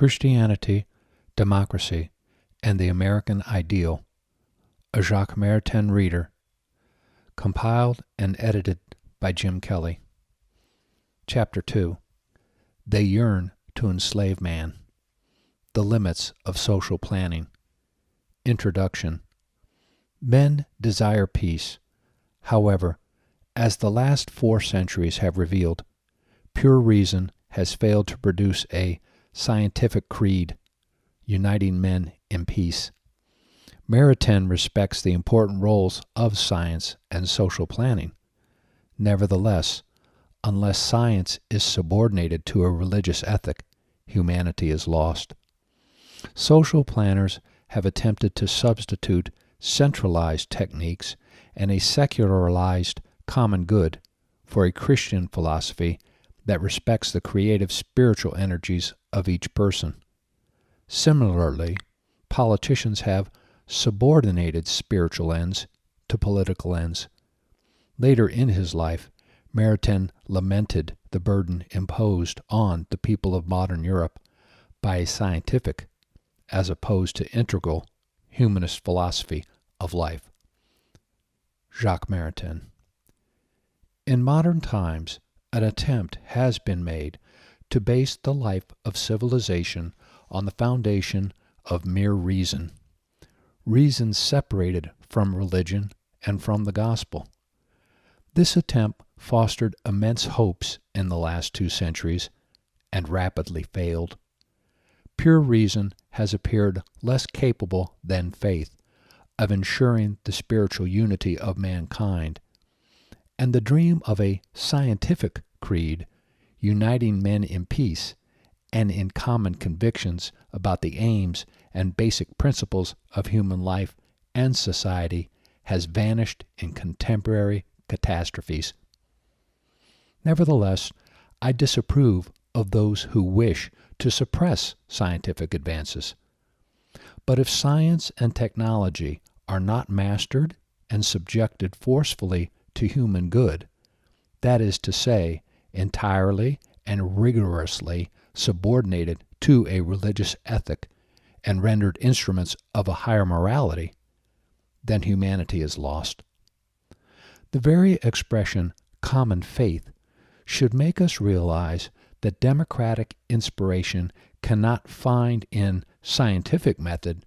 Christianity, Democracy, and the American Ideal, a Jacques Maritain reader, compiled and edited by Jim Kelly. Chapter 2. They Yearn to Enslave Man. The Limits of Social Planning. Introduction. Men desire peace. However, as the last 4 centuries have revealed, pure reason has failed to produce a scientific creed uniting men in peace. Maritain respects the important roles of science and social planning. Nevertheless, unless science is subordinated to a religious ethic, humanity is lost. Social planners have attempted to substitute centralized techniques and a secularized common good for a Christian philosophy that respects the creative spiritual energies of each person. Similarly, politicians have subordinated spiritual ends to political ends. Later in his life, Maritain lamented the burden imposed on the people of modern Europe by a scientific, as opposed to integral, humanist philosophy of life. Jacques Maritain. In modern times, an attempt has been made to base the life of civilization on the foundation of mere reason separated from religion and from the gospel. This attempt fostered immense hopes in the last 2 centuries and rapidly failed. Pure reason has appeared less capable than faith of ensuring the spiritual unity of mankind, and the dream of a scientific creed uniting men in peace and in common convictions about the aims and basic principles of human life and society has vanished in contemporary catastrophes. Nevertheless, I disapprove of those who wish to suppress scientific advances. But if science and technology are not mastered and subjected forcefully to human good, that is to say, entirely and rigorously subordinated to a religious ethic and rendered instruments of a higher morality, then humanity is lost. The very expression common faith should make us realize that democratic inspiration cannot find in scientific method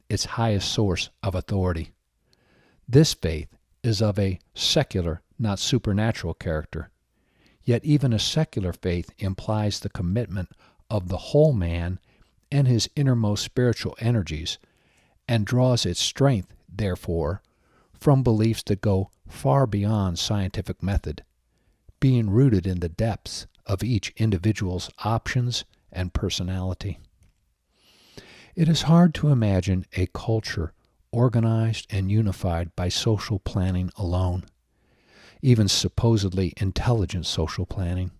its highest source of authority. This faith is of a secular, not supernatural character. Yet even a secular faith implies the commitment of the whole man and his innermost spiritual energies, and draws its strength, therefore, from beliefs that go far beyond scientific method, being rooted in the depths of each individual's options and personality. It is hard to imagine a culture organized and unified by social planning alone, even supposedly intelligent social planning.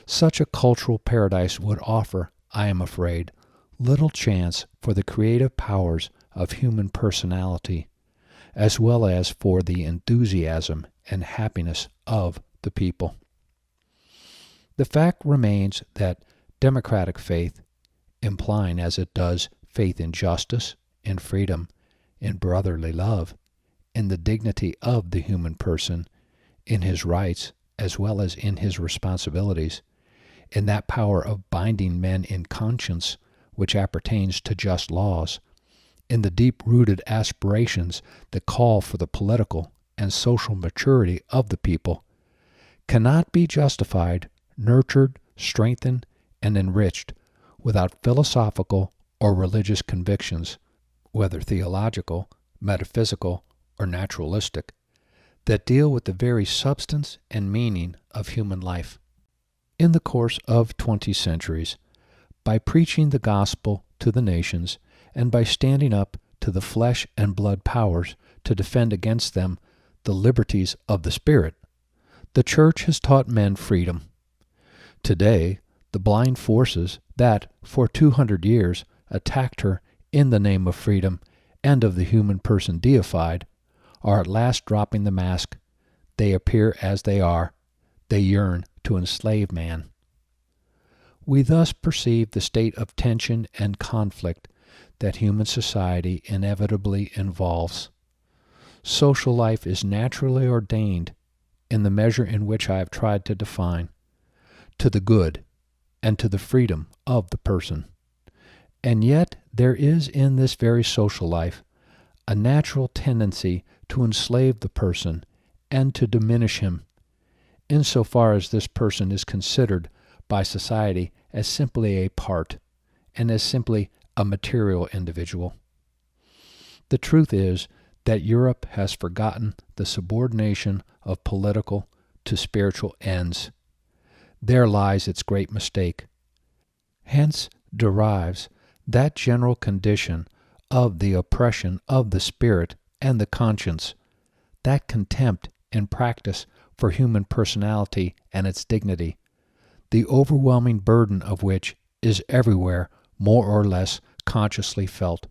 Such a cultural paradise would offer, I am afraid, little chance for the creative powers of human personality, as well as for the enthusiasm and happiness of the people. The fact remains that democratic faith, implying as it does faith in justice, in freedom, in brotherly love, in the dignity of the human person, in his rights as well as in his responsibilities, in that power of binding men in conscience which appertains to just laws, in the deep-rooted aspirations that call for the political and social maturity of the people, cannot be justified, nurtured, strengthened, and enriched without philosophical or religious convictions, whether theological, metaphysical, or naturalistic, that deal with the very substance and meaning of human life. In the course of 20 centuries, by preaching the gospel to the nations, and by standing up to the flesh and blood powers to defend against them the liberties of the Spirit, the Church has taught men freedom. Today, the blind forces that, for 200 years, attacked her in the name of freedom and of the human person deified, are at last dropping the mask. They appear as they are. They yearn to enslave man. We thus perceive the state of tension and conflict that human society inevitably involves. Social life is naturally ordained, in the measure in which I have tried to define, to the good and to the freedom of the person. And yet there is in this very social life a natural tendency to enslave the person and to diminish him, insofar as this person is considered by society as simply a part and as simply a material individual. The truth is that Europe has forgotten the subordination of political to spiritual ends. There lies its great mistake. Hence derives that general condition of the oppression of the spirit and the conscience, that contempt in practice for human personality and its dignity, the overwhelming burden of which is everywhere more or less consciously felt.